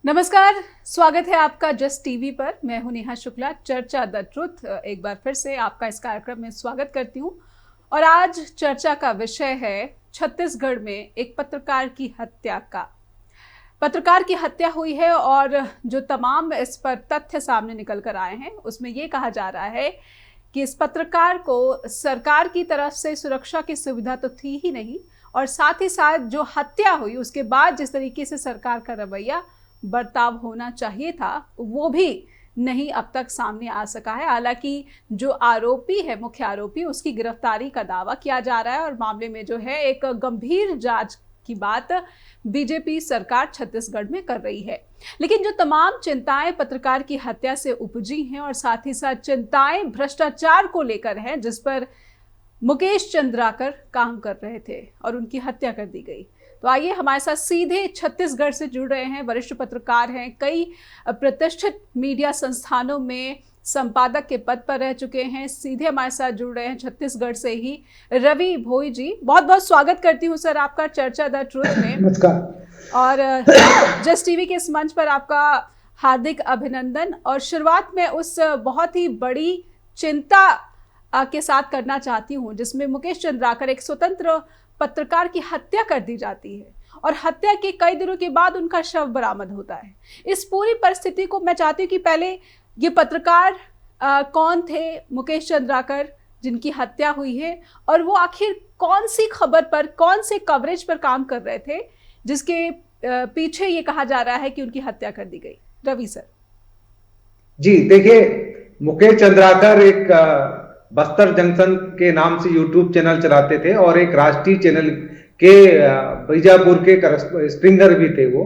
नमस्कार, स्वागत है आपका जस्ट टीवी पर। मैं हूं नेहा शुक्ला। चर्चा द ट्रुथ एक बार फिर से आपका इस कार्यक्रम में स्वागत करती हूं। और आज चर्चा का विषय है छत्तीसगढ़ में एक पत्रकार की हत्या का। पत्रकार की हत्या हुई है और जो तमाम इस पर तथ्य सामने निकल कर आए हैं उसमें ये कहा जा रहा है कि इस पत्रकार को सरकार की तरफ से सुरक्षा की सुविधा तो थी ही नहीं, और साथ ही साथ जो हत्या हुई उसके बाद जिस तरीके से सरकार का रवैया बर्ताव होना चाहिए था वो भी नहीं अब तक सामने आ सका है। हालांकि जो आरोपी है, मुख्य आरोपी, उसकी गिरफ्तारी का दावा किया जा रहा है और मामले में जो है एक गंभीर जांच की बात बीजेपी सरकार छत्तीसगढ़ में कर रही है। लेकिन जो तमाम चिंताएं पत्रकार की हत्या से उपजी हैं और साथ ही साथ चिंताएं भ्रष्टाचार को लेकर हैं, जिस पर मुकेश चंद्राकर काम कर रहे थे और उनकी हत्या कर दी गई। तो आइए हमारे साथ सीधे छत्तीसगढ़ से जुड़ रहे हैं, वरिष्ठ पत्रकार हैं, कई प्रतिष्ठित मीडिया संस्थानों में संपादक के पद पर रह चुके हैं। सीधे हमारे साथ जुड़ रहे हैं छत्तीसगढ़ से ही रवि भोई जी। बहुत बहुत स्वागत करती हूँ सर आपका चर्चा द ट्रुथ में। नमस्कार। और जस्ट टीवी के इस मंच पर आपका हार्दिक अभिनंदन। और शुरुआत में उस बहुत ही बड़ी चिंता के साथ करना चाहती हूँ जिसमें मुकेश चंद्राकर, एक स्वतंत्र पत्रकार की हत्या कर दी जाती है और हत्या के कई दिनों के बाद उनका शव बरामद होता है। इस पूरी परिस्थिति को मैं चाहती हूँ कि पहले ये पत्रकार कौन थे, मुकेश चंद्राकर जिनकी हत्या हुई है, और वो आखिर कौन सी खबर पर, कौन से कवरेज पर काम कर रहे थे जिसके पीछे ये कहा जा रहा है कि उनकी हत्या कर दी गई। रवि सर जी देखिए, मुकेश चंद्राकर एक बस्तर जंक्शन के नाम से यूट्यूब चैनल चलाते थे और एक राष्ट्रीय चैनल के बीजापुर के स्ट्रिंगर भी थे, वो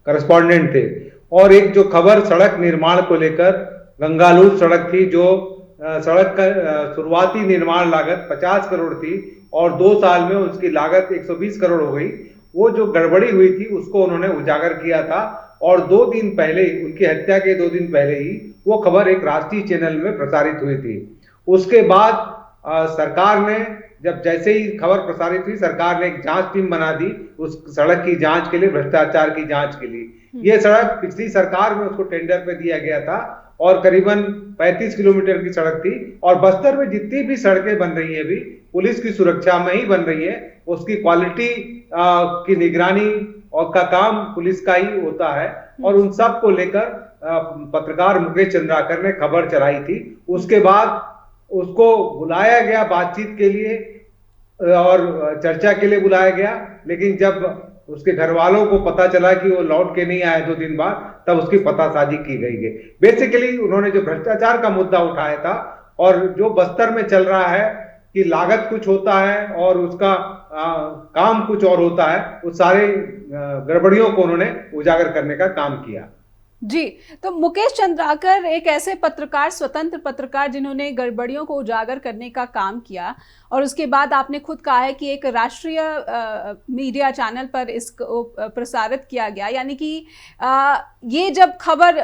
करस्पॉन्डेंट थे। और एक जो खबर सड़क निर्माण को लेकर, गंगालूर सड़क थी, जो सड़क का शुरुआती निर्माण लागत 50 करोड़ थी और 2 साल में उसकी लागत 120 करोड़ हो गई। वो जो गड़बड़ी हुई थी उसको उन्होंने उजागर किया था और 2 दिन पहले, उनकी हत्या के 2 दिन पहले ही वो खबर एक राष्ट्रीय चैनल में प्रसारित हुई थी। उसके बाद सरकार ने, जब जैसे ही खबर प्रसारित हुई, सरकार ने एक जांच टीम बना दी उस सड़क की जांच के लिए, भ्रष्टाचार की जांच के लिए। ये सड़क पिछली सरकार में उसको टेंडर पे दिया गया था और करीबन 35 किलोमीटर की सड़क थी। और बस्तर में जितनी भी सड़कें बन रही है अभी पुलिस की सुरक्षा में ही बन रही है, उसकी क्वालिटी की निगरानी और का काम पुलिस का ही होता है। और उन सब को लेकर पत्रकार मुकेश चंद्राकर ने खबर चलाई थी। उसके बाद उसको बुलाया गया बातचीत के लिए और चर्चा के लिए बुलाया गया, लेकिन जब उसके घर वालों को पता चला कि वो लौट के नहीं आए 2 दिन बाद, तब उसकी पतासाजी की गई है। बेसिकली उन्होंने जो भ्रष्टाचार का मुद्दा उठाया था और जो बस्तर में चल रहा है कि लागत कुछ होता है और उसका काम कुछ और होता है, उस सारे गड़बड़ियों को उन्होंने उजागर करने का काम किया। जी, तो मुकेश चंद्राकर एक ऐसे पत्रकार, स्वतंत्र पत्रकार जिन्होंने गड़बड़ियों को उजागर करने का काम किया, और उसके बाद आपने खुद कहा है कि एक राष्ट्रीय मीडिया चैनल पर इसको प्रसारित किया गया। यानी कि ये जब खबर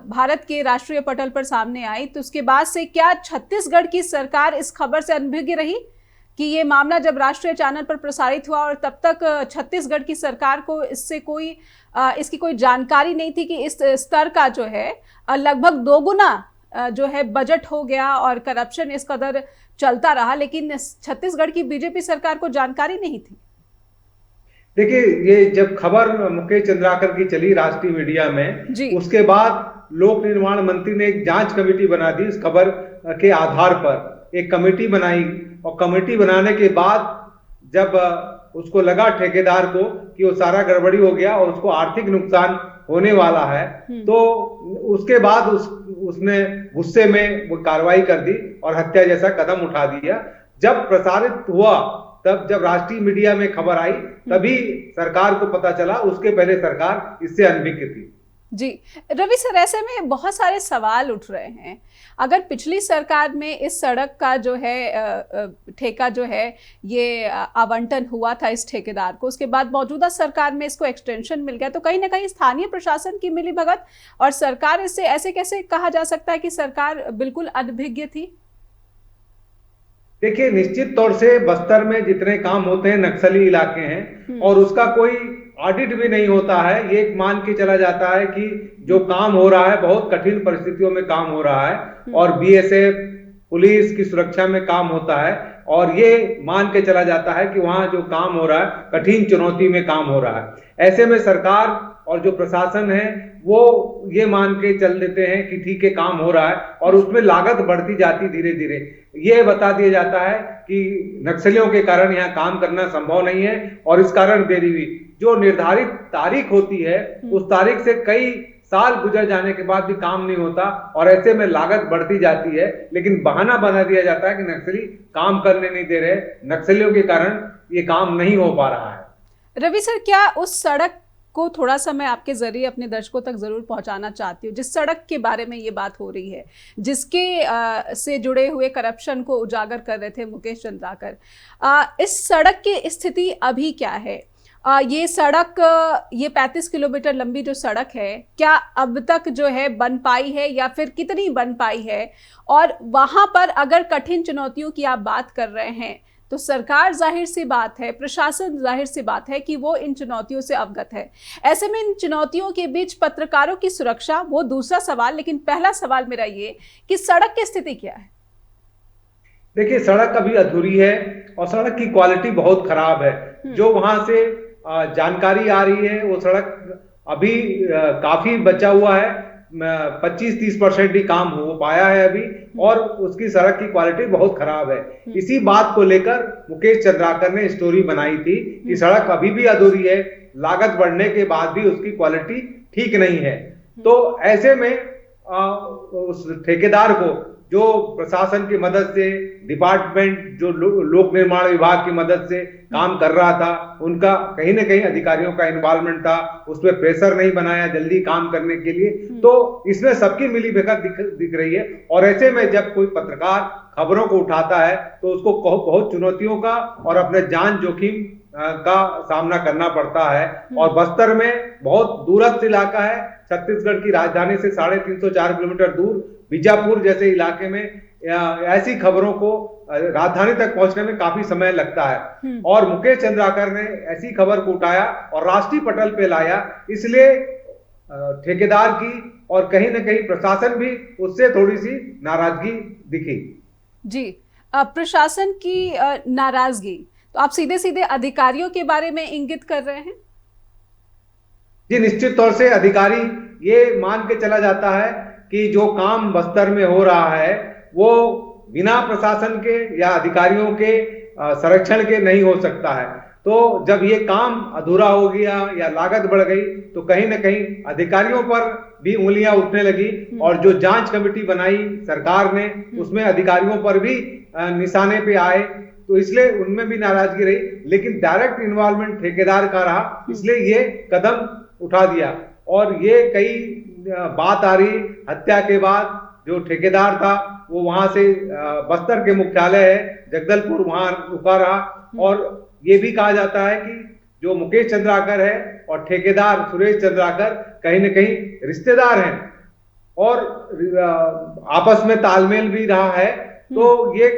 भारत के राष्ट्रीय पटल पर सामने आई तो उसके बाद से क्या छत्तीसगढ़ की सरकार इस खबर से अनभिज्ञ रही कि ये मामला जब राष्ट्रीय चैनल पर प्रसारित हुआ और तब तक छत्तीसगढ़ की सरकार को इसकी कोई जानकारी नहीं थी कि इस स्तर का जो है लगभग 2 गुना जो है बजट हो गया और करप्शन इस कदर चलता रहा, लेकिन छत्तीसगढ़ की बीजेपी सरकार को जानकारी नहीं थी? देखिए, ये जब खबर मुकेश चंद्राकर की चली राष्ट्रीय मीडिया में, उसके बाद लोक निर्माण मंत्री ने एक जांच कमेटी बना दी। इस खबर के आधार पर एक कमेटी बनाई और कमेटी बनाने के बाद जब उसको लगा ठेकेदार को कि वो सारा गड़बड़ी हो गया और उसको आर्थिक नुकसान होने वाला है, तो उसके बाद उसने गुस्से में वो कार्रवाई कर दी और हत्या जैसा कदम उठा दिया। जब प्रसारित हुआ, तब जब राष्ट्रीय मीडिया में खबर आई तभी सरकार को पता चला, उसके पहले सरकार इससे अनभिज्ञ थी। जी रवि सर, ऐसे में बहुत सारे सवाल उठ रहे हैं। अगर पिछली सरकार में इस सड़क का जो है ठेका जो है ये आवंटन हुआ था इस ठेकेदार को, उसके बाद मौजूदा सरकार में इसको एक्सटेंशन मिल गया, तो कहीं ना कहीं स्थानीय प्रशासन की मिलीभगत और सरकार, इससे ऐसे कैसे कहा जा सकता है कि सरकार बिल्कुल अनभिज्ञ थी? देखिए, निश्चित तौर से बस्तर में जितने काम होते हैं नक्सली इलाके हैं और उसका कोई ऑडिट भी नहीं होता है। ये मान के चला जाता है कि जो काम हो रहा है बहुत कठिन परिस्थितियों में काम हो रहा है और बीएसएफ पुलिस की सुरक्षा में काम होता है और ये मान के चला जाता है कि वहां जो काम हो रहा है कठिन चुनौती में काम हो रहा है। ऐसे में सरकार और जो प्रशासन है वो ये मान के चल देते हैं कि ठीक है काम हो रहा है और उसमें लागत बढ़ती जाती धीरे धीरे। ये बता दिया जाता है कि नक्सलियों के कारण यहाँ काम करना संभव नहीं है और इस कारण देरी हुई। जो निर्धारित तारीख होती है उस तारीख से कई साल गुजर जाने के बाद भी काम नहीं होता और ऐसे में लागत बढ़ती जाती है, लेकिन बहाना बना दिया जाता है कि नक्सली काम करने नहीं दे रहे, नक्सलियों के कारण ये काम नहीं हो पा रहा है। रवि सर, क्या उस सड़क को थोड़ा सा मैं आपके जरिए अपने दर्शकों तक जरूर पहुंचाना चाहती हूँ, जिस सड़क के बारे में ये बात हो रही है, जिसके से जुड़े हुए करप्शन को उजागर कर रहे थे मुकेश चंद्राकर, इस सड़क की स्थिति अभी क्या है? ये सड़क, ये 35 किलोमीटर लंबी जो सड़क है, क्या अब तक जो है बन पाई है या फिर कितनी बन पाई है? और वहां पर अगर कठिन चुनौतियों की आप बात कर रहे हैं तो सरकार जाहिर सी बात है, प्रशासन जाहिर सी बात है कि वो इन चुनौतियों से अवगत है। ऐसे में इन चुनौतियों के बीच पत्रकारों की सुरक्षा वो दूसरा सवाल, लेकिन पहला सवाल मेरा ये कि सड़क की स्थिति क्या है? देखिए, सड़क अभी अधूरी है और सड़क की क्वालिटी बहुत खराब है। जो वहां से जानकारी आ रही है वो सड़क अभी काफी बचा हुआ है, 25-30% ही काम हो पाया है अभी और उसकी सड़क की क्वालिटी बहुत खराब है। इसी बात को लेकर मुकेश चंद्राकर ने स्टोरी बनाई थी कि सड़क अभी भी अधूरी है, लागत बढ़ने के बाद भी उसकी क्वालिटी ठीक नहीं है। तो ऐसे में उस ठेकेदार को जो प्रशासन की मदद से, डिपार्टमेंट जो लोक निर्माण विभाग की मदद से काम कर रहा था, उनका कहीं ना कहीं अधिकारियों का इन्वॉल्वमेंट था, उस पर प्रेशर नहीं बनाया जल्दी काम करने के लिए। तो इसमें सबकी मिली भगत दिख रही है और ऐसे में जब कोई पत्रकार खबरों को उठाता है तो उसको बहुत चुनौतियों का और अपने जान जोखिम का सामना करना पड़ता है। और बस्तर में बहुत दूरस्थ इलाका है, छत्तीसगढ़ की राजधानी से 350-4 किलोमीटर दूर बीजापुर जैसे इलाके में ऐसी खबरों को राजधानी तक पहुंचने में काफी समय लगता है और मुकेश चंद्राकर ने ऐसी खबर को उठाया और राष्ट्रीय पटल पे लाया। इसलिए ठेकेदार की और कहीं ना कहीं प्रशासन भी उससे थोड़ी सी नाराजगी दिखी। जी, प्रशासन की नाराजगी, तो आप सीधे सीधे अधिकारियों के बारे में इंगित कर रहे हैं? जी, निश्चित तौर से अधिकारी ये मान के चला जाता है कि जो काम बस्तर में हो रहा है वो बिना प्रशासन के या अधिकारियों के संरक्षण के नहीं हो सकता है। तो जब ये काम अधूरा हो गया या लागत बढ़ गई तो कहीं ना कहीं अधिकारियों पर भी उंगलियां उठने लगी और जो जांच कमेटी बनाई सरकार ने उसमें अधिकारियों पर भी निशाने पे आए, तो इसलिए उनमें भी नाराजगी रही। लेकिन डायरेक्ट इन्वॉल्वमेंट ठेकेदार का रहा, इसलिए ये कदम उठा दिया। और ये कई बात आ रही हत्या के बाद जो ठेकेदार था वो वहां से बस्तर के मुख्यालय है जगदलपुर, वहां रुका रहा और ये भी कहा जाता है कि जो मुकेश चंद्राकर है और ठेकेदार सुरेश चंद्राकर कहीं ना कहीं रिश्तेदार हैं और आपस में तालमेल भी रहा है। तो ये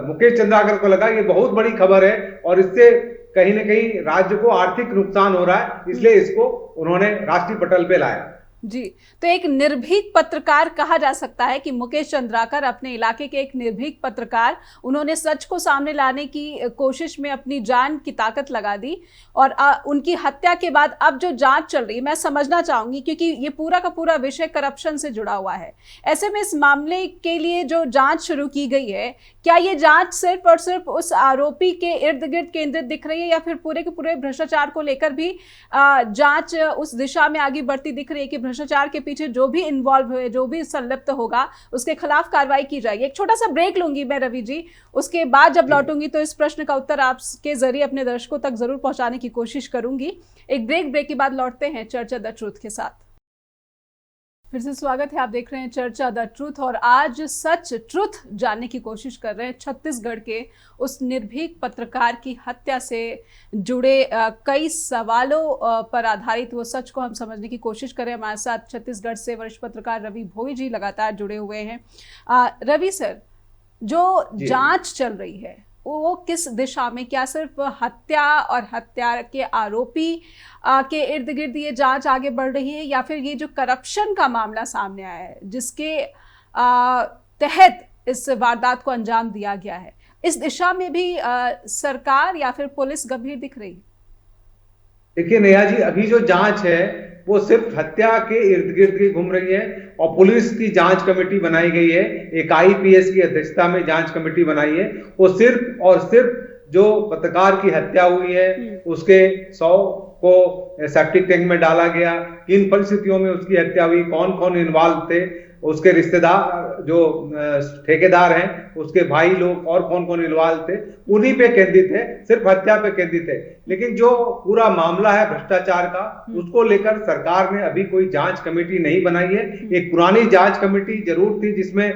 मुकेश चंद्राकर को लगा ये बहुत बड़ी खबर है और इससे कहीं ना कहीं राज्य को आर्थिक नुकसान हो रहा है, इसलिए इसको उन्होंने राष्ट्रीय पटल पे लाया। जी, तो एक निर्भीक पत्रकार कहा जा सकता है कि मुकेश चंद्राकर अपने इलाके के एक निर्भीक पत्रकार, उन्होंने सच को सामने लाने की कोशिश में अपनी जान की ताकत लगा दी और उनकी हत्या के बाद अब जो जांच चल रही है, मैं समझना चाहूंगी क्योंकि ये पूरा का पूरा विषय करप्शन से जुड़ा हुआ है। ऐसे में इस मामले के लिए जो जांच शुरू की गई है, क्या ये जांच सिर्फ और सिर्फ उस आरोपी के इर्द गिर्द केंद्रित दिख रही है या फिर पूरे के पूरे भ्रष्टाचार को लेकर भी जांच उस दिशा में आगे बढ़ती दिख रही है कि भ्रष्टाचार के पीछे जो भी इन्वॉल्व हुए, जो भी संलिप्त होगा, उसके खिलाफ कार्रवाई की जाएगी? एक छोटा सा ब्रेक लूंगी मैं रवि जी, उसके बाद जब लौटूंगी तो इस प्रश्न का उत्तर आपके जरिए अपने दर्शकों तक जरूर पहुंचाने की कोशिश करूंगी। एक ब्रेक के बाद लौटते हैं चर्चा द ट्रूथ के साथ। फिर से स्वागत है, आप देख रहे हैं चर्चा द ट्रूथ और आज सच ट्रूथ जानने की कोशिश कर रहे हैं छत्तीसगढ़ के उस निर्भीक पत्रकार की हत्या से जुड़े कई सवालों पर आधारित वो सच को हम समझने की कोशिश करें। हमारे साथ छत्तीसगढ़ से वरिष्ठ पत्रकार रवि भोई जी लगातार जुड़े हुए हैं। रवि सर, जो जांच चल रही है वो किस दिशा में, क्या सिर्फ हत्या और हत्या के आरोपी के इर्द गिर्द ये जांच आगे बढ़ रही है, या फिर ये जो करप्शन का मामला सामने आया है जिसके तहत इस वारदात को अंजाम दिया गया है, इस दिशा में भी सरकार या फिर पुलिस गंभीर दिख रही है? देखिए नेहा जी, अभी जो जांच है वो सिर्फ हत्या के इर्द गिर्द ही घूम रही है और पुलिस की जांच कमेटी बनाई गई है, एक आईपीएस की अध्यक्षता में जांच कमेटी बनाई है। वो सिर्फ और सिर्फ जो पत्रकार की हत्या हुई है उसके 100 को सेप्टिक टैंक में डाला गया, किन परिस्थितियों में उसकी हत्या हुई, कौन कौन इन्वॉल्व थे, उसके रिश्तेदार जो ठेकेदार हैं उसके भाई लोग और कौन कौन इन्वॉल्व थे, उन्हीं पे केंद्रित है, सिर्फ हत्या पे केंद्रित है। लेकिन जो पूरा मामला है भ्रष्टाचार का, उसको लेकर सरकार ने अभी कोई जांच कमेटी नहीं बनाई है। एक पुरानी जांच कमेटी जरूर थी जिसमें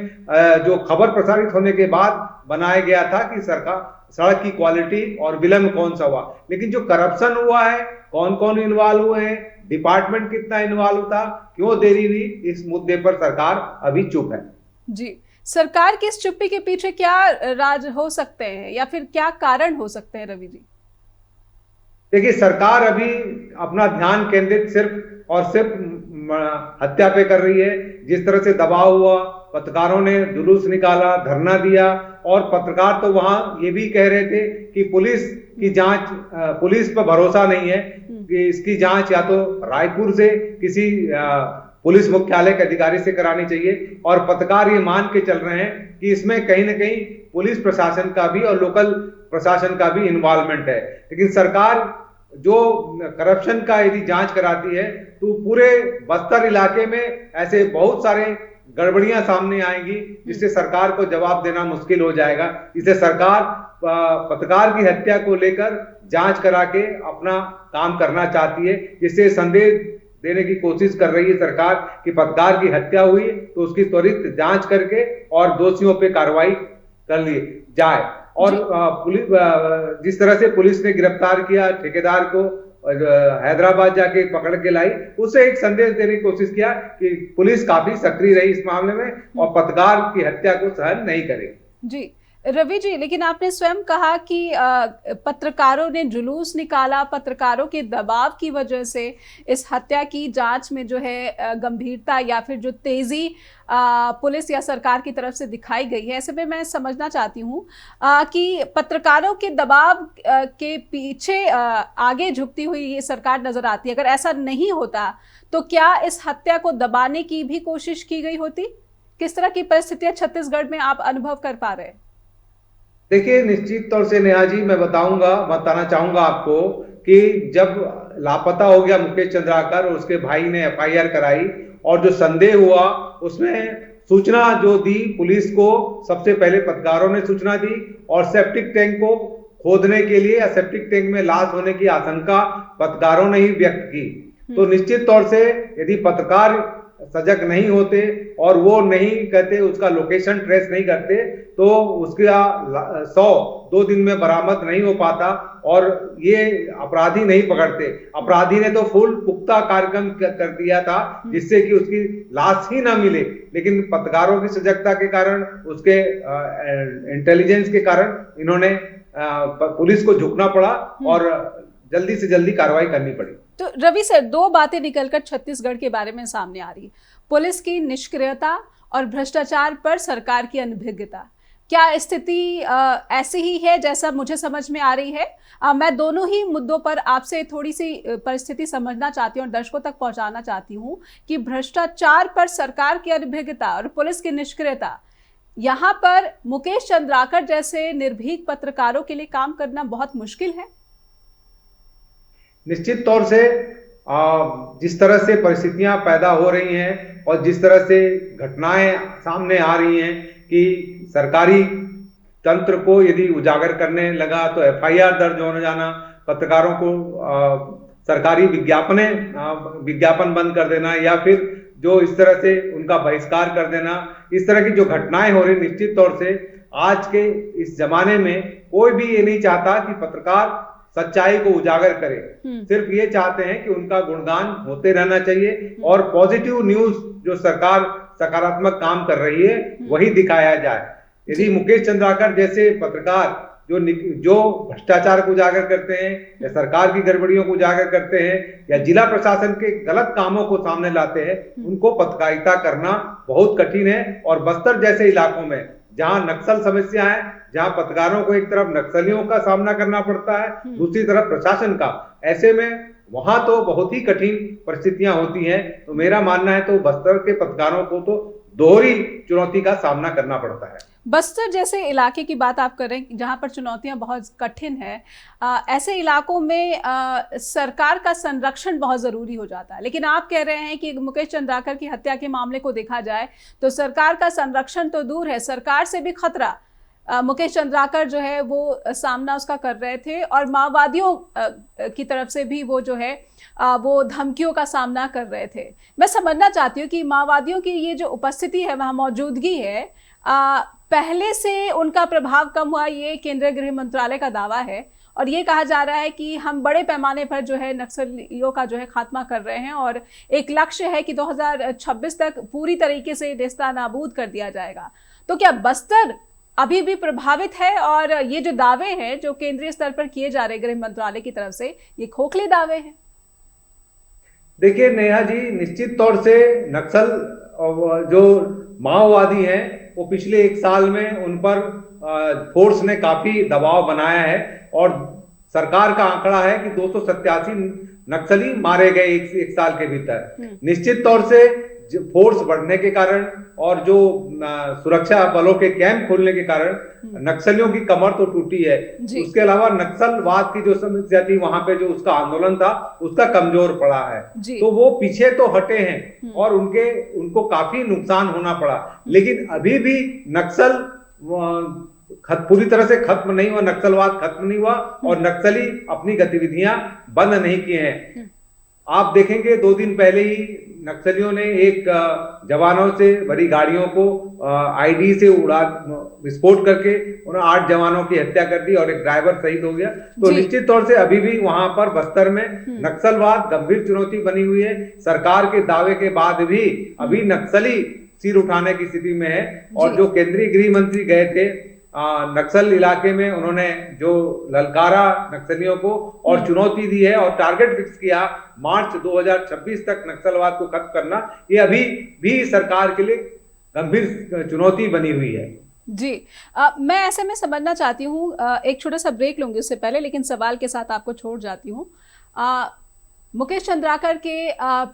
जो खबर प्रसारित होने के बाद बनाया गया था कि सरकार सड़क की क्वालिटी और विलंब कौन सा हुआ, लेकिन जो करप्शन हुआ है, कौन कौन इन्वॉल्व हुए हैं, डिपार्टमेंट कितना इन्वॉल्व था, क्यों देरी हुई, इस मुद्दे पर सरकार अभी चुप है। जी, सरकार की इस चुप्पी के पीछे क्या राज हो सकते हैं या फिर क्या कारण हो सकते हैं रवि जी? देखिए, सरकार अभी अपना ध्यान केंद्रित सिर्फ और सिर्फ हत्या पे कर रही है। जिस तरह से दबाव हुआ, पत्रकारों ने जुलूस निकाला, धरना दिया, और पत्रकार तो वहां ये भी कह रहे थे कि पुलिस की जांच, पुलिस पर भरोसा नहीं है कि इसकी जांच या तो रायपुर से किसी पुलिस मुख्यालय के अधिकारी से करानी चाहिए, और पत्रकार ये मान के चल रहे हैं कि इसमें कहीं ना कहीं पुलिस प्रशासन का भी और लोकल प्रशासन का भी इन्वॉल्वमेंट है। लेकिन सरकार जो करप्शन का यदि जांच कराती है तो पूरे बस्तर इलाके में ऐसे बहुत सारे गड़बड़ियां सामने आएंगी जिससे सरकार को जवाब देना मुश्किल हो जाएगा। इसलिए सरकार पत्रकार की हत्या को लेकर जांच करा के अपना काम करना चाहती है, जिससे संदेश देने की कोशिश कर रही है सरकार कि पत्रकार की हत्या हुई तो उसकी त्वरित जांच करके और दोषियों पे कार्रवाई कर ली जाए। और पुलिस, जिस तरह से पुलिस ने गिरफ्तार किया ठेकेदार को, हैदराबाद जाके पकड़ के लाई, उसे एक संदेश देने की कोशिश किया कि पुलिस काफी सक्रिय रही इस मामले में और पत्रकार की हत्या को सहन नहीं करेगी। जी रवि जी, लेकिन आपने स्वयं कहा कि पत्रकारों ने जुलूस निकाला, पत्रकारों के दबाव की वजह से इस हत्या की जांच में जो है गंभीरता या फिर जो तेजी पुलिस या सरकार की तरफ से दिखाई गई है। ऐसे में मैं समझना चाहती हूँ कि पत्रकारों के दबाव के पीछे आगे झुकती हुई ये सरकार नजर आती है। अगर ऐसा नहीं होता तो क्या इस हत्या को दबाने की भी कोशिश की गई होती? किस तरह की परिस्थितियां छत्तीसगढ़ में आप अनुभव कर पा रहे हैं? देखिए, निश्चित तौर से नेहा जी, मैं बताना चाहूंगा आपको कि जब लापता हो गया मुकेश चंद्राकर और उसके भाई ने एफआईआर कराई और जो संदेह हुआ उसमें सूचना जो दी पुलिस को, सबसे पहले पत्रकारों ने सूचना दी और सेप्टिक टैंक को खोदने के लिए या सेप्टिक टैंक में लाश होने की आशंका पत्रकारों ने ही व्यक्त की। तो निश्चित तौर से यदि पत्रकार सजग नहीं होते और वो नहीं कहते, उसका लोकेशन ट्रेस नहीं करते, तो उसका 2 दिन में बरामद नहीं हो पाता और ये अपराधी नहीं पकड़ते। अपराधी ने तो फुल पुख्ता कार्यक्रम कर दिया था जिससे कि उसकी लाश ही ना मिले, लेकिन पत्रकारों की सजगता के कारण, उसके इंटेलिजेंस के कारण इन्होंने पुलिस को झुकना पड़ा और जल्दी से जल्दी कार्रवाई करनी पड़ी। तो रवि सर, 2 बातें निकलकर छत्तीसगढ़ के बारे में सामने आ रही, पुलिस की निष्क्रियता और भ्रष्टाचार पर सरकार की अनभिज्ञता। क्या स्थिति ऐसी ही है जैसा मुझे समझ में आ रही है? मैं दोनों ही मुद्दों पर आपसे थोड़ी सी परिस्थिति समझना चाहती हूँ और दर्शकों तक पहुंचाना चाहती हूँ कि भ्रष्टाचार पर सरकार की अनभिज्ञता और पुलिस की निष्क्रियता, यहाँ पर मुकेश चंद्राकर जैसे निर्भीक पत्रकारों के लिए काम करना बहुत मुश्किल है। निश्चित तौर से जिस तरह से परिस्थितियां पैदा हो रही हैं और जिस तरह से घटनाएं सामने आ रही हैं कि सरकारी तंत्र को यदि उजागर करने लगा तो एफआईआर दर्ज होने जाना, पत्रकारों को सरकारी विज्ञापन बंद कर देना या फिर जो इस तरह से उनका बहिष्कार कर देना, इस तरह की जो घटनाएं हो रही, निश्चित तौर से आज के इस जमाने में कोई भी ये नहीं चाहता कि पत्रकार सच्चाई को उजागर करे। सिर्फ ये चाहते हैं कि उनका गुणगान होते रहना चाहिए और पॉजिटिव न्यूज जो सरकार सकारात्मक काम कर रही है वही दिखाया जाए। यदि मुकेश चंद्राकर जैसे पत्रकार जो भ्रष्टाचार को उजागर करते हैं या सरकार की गड़बड़ियों को उजागर करते हैं या जिला प्रशासन के गलत कामों को सामने लाते हैं, उनको पत्रकारिता करना बहुत कठिन है। और बस्तर जैसे इलाकों में जहां नक्सल समस्या है, जहां पत्रकारों को एक तरफ नक्सलियों का सामना करना पड़ता है, दूसरी तरफ प्रशासन का, ऐसे में वहां तो बहुत ही कठिन परिस्थितियां होती हैं। तो मेरा मानना है तो बस्तर के पत्रकारों को तो दोहरी चुनौती का सामना करना पड़ता है। बस्तर जैसे इलाके की बात आप कर रहे हैं जहां पर चुनौतियां बहुत कठिन है, ऐसे इलाकों में सरकार का संरक्षण बहुत जरूरी हो जाता है। लेकिन आप कह रहे हैं कि मुकेश चंद्राकर की हत्या के मामले को देखा जाए तो सरकार का संरक्षण तो दूर है, सरकार से भी खतरा मुकेश चंद्राकर जो है वो सामना उसका कर रहे थे, और माओवादियों की तरफ से भी वो जो है वो धमकियों का सामना कर रहे थे। मैं समझना चाहती हूँ कि माओवादियों की ये जो उपस्थिति है, वहाँ मौजूदगी है, पहले से उनका प्रभाव कम हुआ, ये केंद्रीय गृह मंत्रालय का दावा है। और ये कहा जा रहा है कि हम बड़े पैमाने पर जो है नक्सलियों का जो है खात्मा कर रहे हैं, और एक लक्ष्य है कि 2026 तक पूरी तरीके से नेस्तनाबूद कर दिया जाएगा। तो क्या बस्तर अभी भी प्रभावित है, और ये जो दावे हैं जो केंद्रीय स्तर पर किए जा रहे गृह मंत्रालय की तरफ से, ये खोखले दावे हैं? देखिए नेहा जी, निश्चित तौर से नक्सल जो माओवादी हैं वो पिछले 1 साल में उन पर फोर्स ने काफी दबाव बनाया है, और सरकार का आंकड़ा है कि 287 नक्सली मारे गए एक साल के भीतर। निश्चित तौर से फोर्स बढ़ने के कारण और जो सुरक्षा बलों के कैंप खोलने के कारण नक्सलियों की कमर तो टूटी है। उसके अलावा नक्सलवाद की जो समस्या थी, वहां पे जो उसका आंदोलन था, उसका कमजोर पड़ा है। तो वो पीछे तो हटे हैं और उनको काफी नुकसान होना पड़ा, लेकिन अभी भी नक्सल पूरी तरह से खत्म नहीं हुआ, नक्सलवाद खत्म नहीं हुआ, और नक्सली अपनी गतिविधियां बंद नहीं किए हैं। आप देखेंगे 2 दिन पहले ही नक्सलियों ने एक जवानों से भरी गाड़ियों को आईडी से विस्फोट करके उन्होंने 8 जवानों की हत्या कर दी और एक ड्राइवर शहीद हो गया। तो निश्चित तौर से अभी भी वहां पर बस्तर में नक्सलवाद गंभीर चुनौती बनी हुई है। सरकार के दावे के बाद भी अभी नक्सली सिर उठाने की स्थिति में है। और जो केंद्रीय गृह मंत्री गए थे नक्सल इलाके में, उन्होंने जो ललकारा नक्सलियों को और चुनौती दी है और टारगेट फिक्स किया मार्च 2026 तक नक्सलवाद को खत्म करना, ये अभी भी सरकार के लिए गंभीर चुनौती बनी हुई है। जी, मैं ऐसे में समझना चाहती हूँ, एक छोटा सा ब्रेक लूंगी उससे पहले, लेकिन सवाल के साथ आपको छोड़ जाती हूँ। मुकेश चंद्राकर के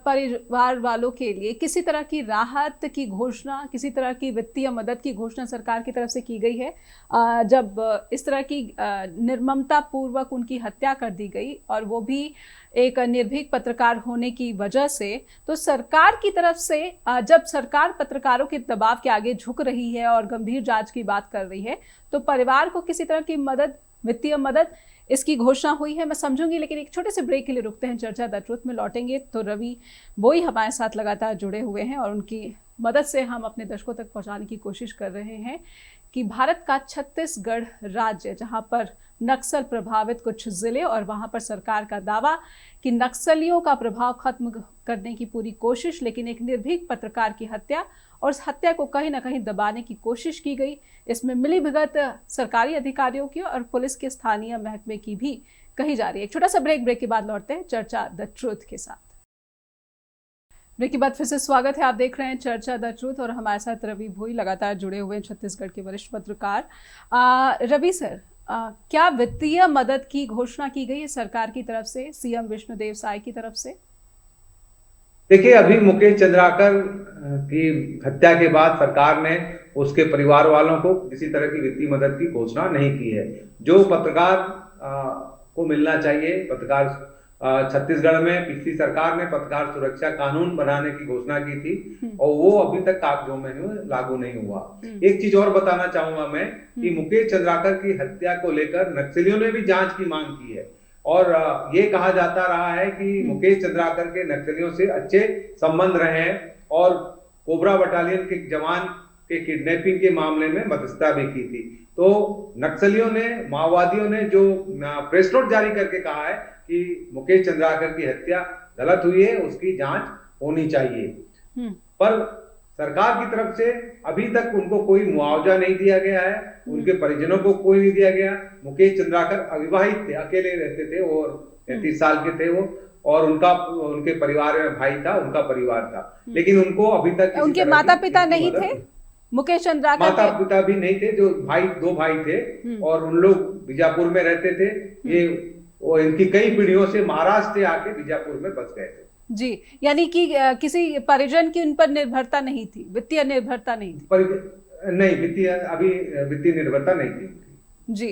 परिवार वालों के लिए किसी तरह की राहत की घोषणा, किसी तरह की वित्तीय मदद की घोषणा सरकार की तरफ से की गई है? जब इस तरह की निर्ममता पूर्वक उनकी हत्या कर दी गई, और वो भी एक निर्भीक पत्रकार होने की वजह से, तो सरकार की तरफ से जब सरकार पत्रकारों के दबाव के आगे झुक रही है और गंभीर जांच की बात कर रही है, तो परिवार को किसी तरह की मदद, वित्तीय मदद, इसकी घोषणा हुई है? मैं समझूंगी, लेकिन एक छोटे से ब्रेक के लिए रुकते हैं। चर्चा द ट्रुथ में लौटेंगे तो रवि बोई हमारे साथ लगातार जुड़े हुए हैं, और उनकी मदद से हम अपने दर्शकों तक पहुंचाने की कोशिश कर रहे हैं कि भारत का छत्तीसगढ़ राज्य, जहां पर नक्सल प्रभावित कुछ जिले, और वहां पर सरकार का दावा कि नक्सलियों का प्रभाव खत्म करने की पूरी कोशिश, लेकिन एक निर्भीक पत्रकार की हत्या, और उस हत्या को कहीं ना कहीं दबाने की कोशिश की गई। इसमें मिलीभगत सरकारी अधिकारियों की और पुलिस के स्थानीय महकमे की भी कही जा रही है। एक छोटा सा ब्रेक के बाद लौटते हैं चर्चा द ट्रुथ के साथ। ब्रेक के बाद फिर से स्वागत है, आप देख रहे हैं चर्चा द ट्रुथ, और हमारे साथ रवि भोई लगातार जुड़े हुए हैं, छत्तीसगढ़ के वरिष्ठ पत्रकार। रवि सर, क्या वित्तीय मदद की घोषणा की गई है सरकार की तरफ से, सीएम विष्णुदेव साय की तरफ से? देखिए, अभी मुकेश चंद्राकर की हत्या के बाद सरकार ने उसके परिवार वालों को किसी तरह की वित्तीय मदद की घोषणा नहीं की है। जो पत्रकार को मिलना चाहिए, पत्रकार छत्तीसगढ़ में पिछली सरकार ने पत्रकार सुरक्षा कानून बनाने की घोषणा की थी, और वो अभी तक कागजों में लागू नहीं हुआ। एक चीज और बताना चाहूंगा मैं कि मुकेश चंद्राकर की हत्या को लेकर नक्सलियों ने भी जांच की मांग की है, और ये कहा जाता रहा है कि मुकेश चंद्राकर के नक्सलियों से अच्छे संबंध रहे हैं, और कोबरा बटालियन के जवान के किडनैपिंग के मामले में मध्यस्थता भी की थी। तो नक्सलियों ने, माओवादियों ने जो प्रेस नोट जारी करके कहा है कि मुकेश चंद्राकर की हत्या गलत हुई है, उसकी जांच होनी चाहिए। पर सरकार की तरफ से अभी तक उनको कोई मुआवजा नहीं दिया गया है, उनके परिजनों को कोई नहीं दिया गया। मुकेश चंद्राकर अविवाहित थे, अकेले रहते थे और 33 साल के थे वो, और उनके परिवार में भाई था, उनका परिवार था, लेकिन उनको अभी तक उनके माता पिता नहीं थे, मुकेश चंद्राकर माता पिता भी नहीं थे, जो दो भाई थे और उन लोग बीजापुर में रहते थे। ये वो इनकी कई पीढ़ियों से महाराष्ट्र से आके बीजापुर में बस गए थे। जी, यानी कि किसी परिजन की उन पर निर्भरता नहीं थी, वित्तीय निर्भरता नहीं थी। नहीं, वित्तीय निर्भरता नहीं थी जी।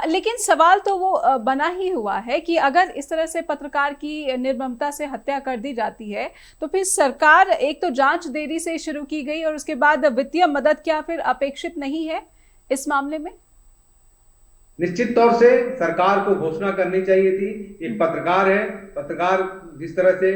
लेकिन सवाल तो वो बना ही हुआ है कि अगर इस तरह से पत्रकार की निर्ममता से हत्या कर दी जाती है तो फिर सरकार, एक तो जांच देरी से शुरू की गई और उसके बाद वित्तीय मदद क्या फिर अपेक्षित नहीं है इस मामले में? निश्चित तौर से सरकार को घोषणा करनी चाहिए थी। एक पत्रकार है, पत्रकार जिस तरह से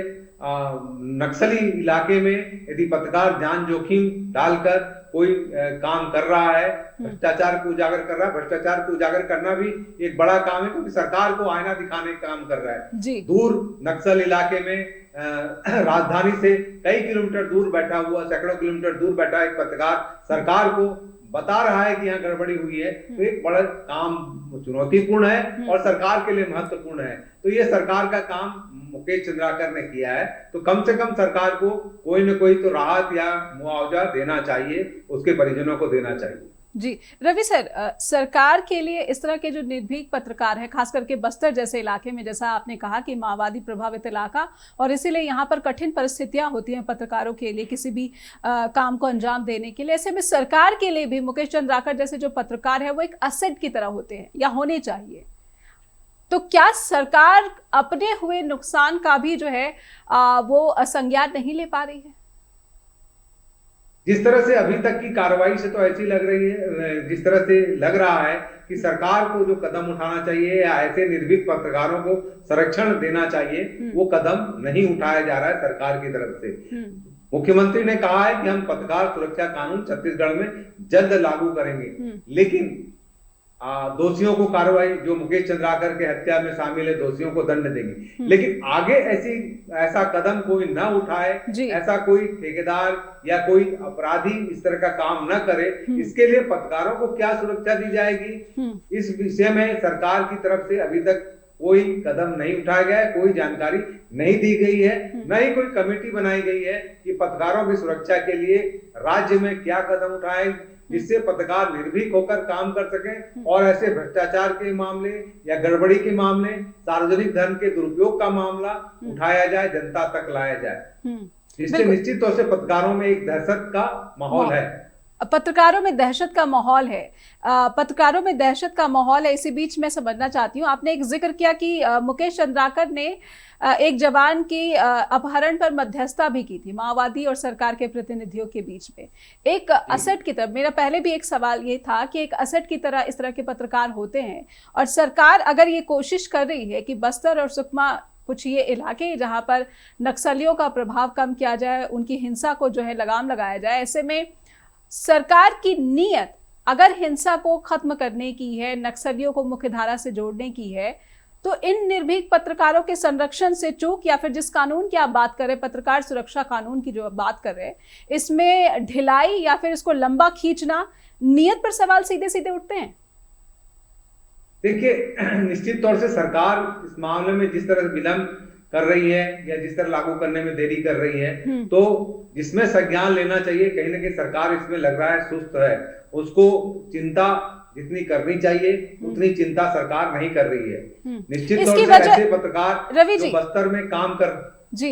नक्सली इलाके में यदि पत्रकार जान जोखिम डालकर कोई काम कर रहा है, भ्रष्टाचार को उजागर कर रहा है, भ्रष्टाचार को उजागर करना भी एक बड़ा काम है, क्योंकि सरकार को आईना दिखाने का काम कर रहा है। दूर नक्सल इलाके में राजधानी से कई किलोमीटर दूर बैठा हुआ, सैकड़ों किलोमीटर दूर बैठा एक पत्रकार सरकार को बता रहा है कि यहाँ गड़बड़ी हुई है, तो एक बड़ा काम चुनौतीपूर्ण है और सरकार के लिए महत्वपूर्ण है। तो ये सरकार का काम मुकेश चंद्राकर ने किया है, तो कम से कम सरकार को कोई न कोई तो राहत या मुआवजा देना चाहिए, उसके परिजनों को देना चाहिए। जी रवि सर, सरकार के लिए इस तरह के जो निर्भीक पत्रकार हैं, खास करके बस्तर जैसे इलाके में, जैसा आपने कहा कि माओवादी प्रभावित इलाका, और इसीलिए यहाँ पर कठिन परिस्थितियां होती हैं पत्रकारों के लिए किसी भी काम को अंजाम देने के लिए। ऐसे में सरकार के लिए भी मुकेश चंद्राकर जैसे जो पत्रकार है वो एक असेट की तरह होते हैं या होने चाहिए। तो क्या सरकार अपने हुए नुकसान का भी जो है वो संज्ञान नहीं ले पा रही है? जिस तरह से अभी तक की कार्रवाई से तो ऐसी लग रही है, जिस तरह से लग रहा है कि सरकार को जो कदम उठाना चाहिए या ऐसे निर्भीक पत्रकारों को संरक्षण देना चाहिए, वो कदम नहीं उठाया जा रहा है सरकार की तरफ से। मुख्यमंत्री ने कहा है कि हम पत्रकार सुरक्षा कानून छत्तीसगढ़ में जल्द लागू करेंगे, लेकिन दोषियों को कार्रवाई, जो मुकेश चंद्राकर के हत्या में शामिल है, दोषियों को दंड देंगे, लेकिन आगे ऐसा कदम कोई न उठाए, ऐसा कोई ठेकेदार या कोई अपराधी इस तरह का काम न करे, इसके लिए पत्रकारों को क्या सुरक्षा दी जाएगी, इस विषय में सरकार की तरफ से अभी तक कोई कदम नहीं उठाया गया है, कोई जानकारी नहीं दी गई है, न ही कोई कमेटी बनाई गई है कि पत्रकारों की सुरक्षा के लिए राज्य में क्या कदम उठाए जिससे पत्रकार निर्भीक होकर काम कर सकें और ऐसे भ्रष्टाचार के मामले या गड़बड़ी के मामले, सार्वजनिक धन के दुरुपयोग का मामला उठाया जाए, जनता तक लाया जाए। इससे निश्चित तौर से पत्रकारों में एक दहशत का माहौल है। पत्रकारों में दहशत का माहौल है, पत्रकारों में दहशत का माहौल है। इसी बीच मैं समझना चाहती हूँ, आपने एक जिक्र किया कि मुकेश चंद्राकर ने एक जवान की अपहरण पर मध्यस्थता भी की थी माओवादी और सरकार के प्रतिनिधियों के बीच में। एक असेट की तरह, मेरा पहले भी एक सवाल ये था कि एक असेट की तरह इस तरह के पत्रकार होते हैं, और सरकार अगर ये कोशिश कर रही है कि बस्तर और सुकमा, कुछ ये इलाके जहाँ पर नक्सलियों का प्रभाव कम किया जाए, उनकी हिंसा को जो है लगाम लगाया जाए, ऐसे में सरकार की नीयत अगर हिंसा को खत्म करने की है, नक्सलियों को मुख्यधारा से जोड़ने की है, तो इन निर्भीक पत्रकारों के संरक्षण से चूक, या फिर जिस कानून की आप बात कर रहे हैं, पत्रकार सुरक्षा कानून की जो आप बात कर रहे हैं, इसमें ढिलाई या फिर इसको लंबा खींचना, नीयत पर सवाल सीधे सीधे उठते हैं। देखिए, निश्चित तौर से सरकार इस मामले में जिस तरह विलंब कर रही है या जिस तरह लागू करने में देरी कर रही है, तो जिसमें संज्ञान लेना चाहिए, कहीं ना कहीं सरकार इसमें लग रहा है सुस्त है, उसको चिंता जितनी करनी चाहिए उतनी चिंता सरकार नहीं कर रही है। निश्चित तौर से ऐसे पत्रकार जो बस्तर में काम कर जी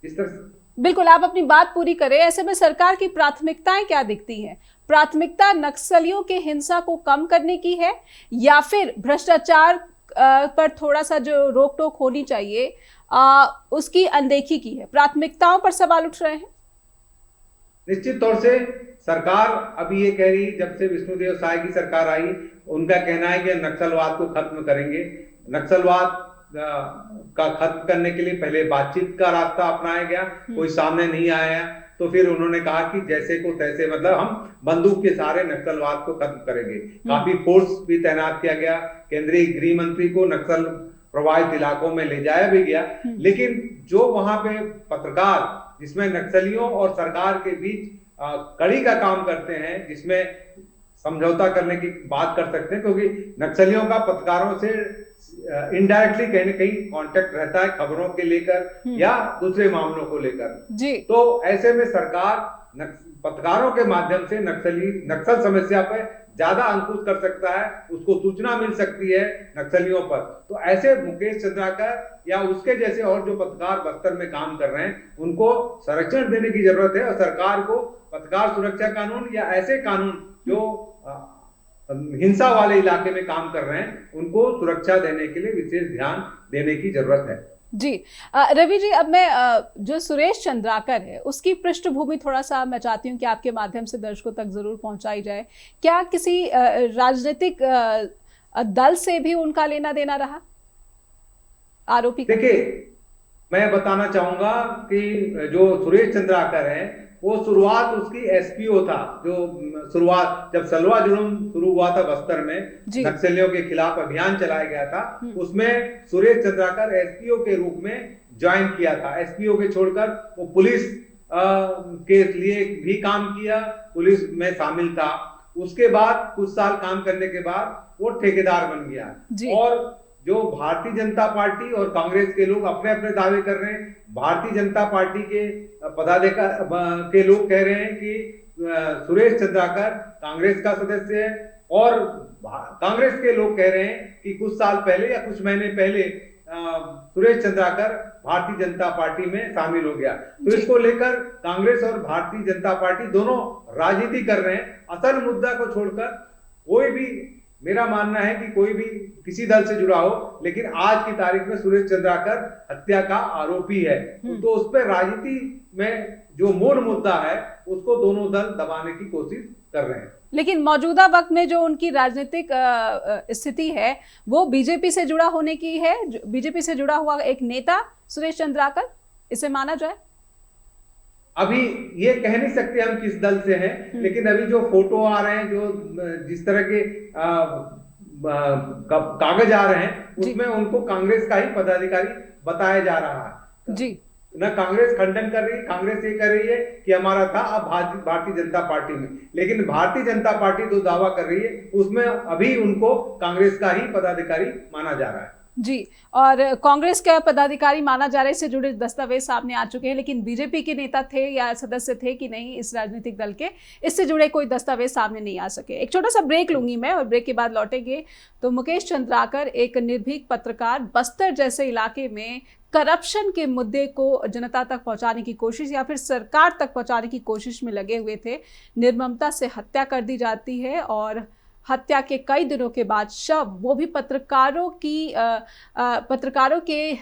इस तरह, बिल्कुल आप अपनी बात पूरी करें। ऐसे में सरकार की प्राथमिकताएं क्या दिखती हैं? प्राथमिकता नक्सलियों के हिंसा को कम करने की है या फिर भ्रष्टाचार पर थोड़ा सा जो रोक टोक होनी चाहिए उसकी अनदेखी की है? प्राथमिकताओं पर सवाल उठ रहे हैं। निश्चित तौर से सरकार अभी ये कह रही, जब से विष्णुदेव साय की सरकार आई, उनका कहना है कि नक्सलवाद को खत्म करेंगे। नक्सलवाद का खत्म करने के लिए पहले बातचीत का रास्ता अपनाया गया, कोई सामने नहीं आया, तो फिर उन्होंने कहा कि जैसे को तैसे, मतलब हम बंदूक के सहारे नक्सलवाद को खत्म करेंगे। काफी फोर्स भी तैनात किया गया, केंद्रीय गृह मंत्री को नक्सल प्रभावित इलाकों में ले जाया भी गया, लेकिन जो वहां पे पत्रकार, जिसमें नक्सलियों और सरकार के बीच कड़ी का काम करते हैं, जिसमें समझौता करने की बात कर सकते हैं, क्योंकि नक्सलियों का पत्रकारों से इनडायरेक्टली कहीं ना कहीं कांटेक्ट रहता है, खबरों के लेकर या दूसरे मामलों को लेकर जी। तो ऐसे में सरकार पत्रकारों के माध्यम से नक्सल समस्या पर ज्यादा अंकुश कर सकता है, उसको सूचना मिल सकती है नक्सलियों पर। तो ऐसे मुकेश चंद्राकर या उसके जैसे और जो पत्रकार बस्तर में काम कर रहे हैं, उनको संरक्षण देने की जरूरत है, और सरकार को पत्रकार सुरक्षा कानून या ऐसे कानून जो हिंसा वाले इलाके में काम कर रहे हैं, उनको सुरक्षा देने के लिए विशेष ध्यान देने की जरूरत है। जी। रवि जी, अब मैं जो सुरेश चंद्राकर है उसकी पृष्ठभूमि थोड़ा सा मैं चाहती हूँ कि आपके माध्यम से दर्शकों तक जरूर पहुंचाई जाए। क्या किसी राजनीतिक दल से भी उनका लेना देना रहा आरोपी? देखिए, मैं बताना चाहूंगा कि जो सुरेश चंद्राकर है, वो शुरुआत उसकी एसपीओ था। जो शुरुआत जब सलवा जुलूम शुरू हुआ था बस्तर में, नक्सलियों के खिलाफ अभियान चलाया गया था, उसमें सुरेश चंद्राकर एसपीओ के रूप में ज्वाइन किया था। एसपीओ के छोड़कर वो पुलिस के लिए भी काम किया, पुलिस में शामिल था। उसके बाद कुछ साल काम करने के बाद वो ठेकेदार बन गया। और जो भारतीय जनता पार्टी और कांग्रेस के लोग अपने अपने दावे कर रहे हैं, भारतीय जनता पार्टी के पदाधिकारी के लोग कह रहे हैं कि सुरेश चंद्राकर कांग्रेस का सदस्य है, और कांग्रेस के लोग कह रहे हैं कि कुछ साल पहले या कुछ महीने पहले सुरेश चंद्राकर भारतीय जनता पार्टी में शामिल हो गया। तो इसको लेकर कांग्रेस और भारतीय जनता पार्टी दोनों राजनीति कर रहे हैं। असल मुद्दा को छोड़कर कोई भी, मेरा मानना है कि कोई भी किसी दल से जुड़ा हो, लेकिन आज की तारीख में सुरेश चंद्राकर हत्या का आरोपी है, तो उस पर राजनीति में जो मूल मुद्दा है उसको दोनों दल दबाने की कोशिश कर रहे हैं। लेकिन मौजूदा वक्त में जो उनकी राजनीतिक स्थिति है वो बीजेपी से जुड़ा होने की है, बीजेपी से जुड़ा हुआ एक नेता सुरेश चंद्राकर, इसे माना जाए? अभी ये कह नहीं सकते हम किस दल से हैं, लेकिन अभी जो फोटो आ रहे हैं, जो जिस तरह के कागज आ रहे हैं, उसमें उनको कांग्रेस का ही पदाधिकारी बताया जा रहा है। जी, ना कांग्रेस खंडन कर रही है, कांग्रेस ये कर रही है कि हमारा था अब भारतीय जनता पार्टी में, लेकिन भारतीय जनता पार्टी जो दावा कर रही है उसमें अभी उनको कांग्रेस का ही पदाधिकारी माना जा रहा है। जी, और कांग्रेस का पदाधिकारी माना जा रहा है, इससे जुड़े दस्तावेज सामने आ चुके हैं, लेकिन बीजेपी के नेता थे या सदस्य थे कि नहीं इस राजनीतिक दल के, इससे जुड़े कोई दस्तावेज सामने नहीं आ सके। एक छोटा सा ब्रेक लूंगी मैं, और ब्रेक के बाद लौटेंगे तो मुकेश चंद्राकर एक निर्भीक पत्रकार बस्तर जैसे इलाके में करप्शन के मुद्दे को जनता तक पहुंचाने की कोशिश या फिर सरकार तक पहुंचाने की कोशिश में लगे हुए थे। निर्ममता से हत्या कर दी जाती है, और हत्या के कई दिनों के बाद शव, वो भी पत्रकारों के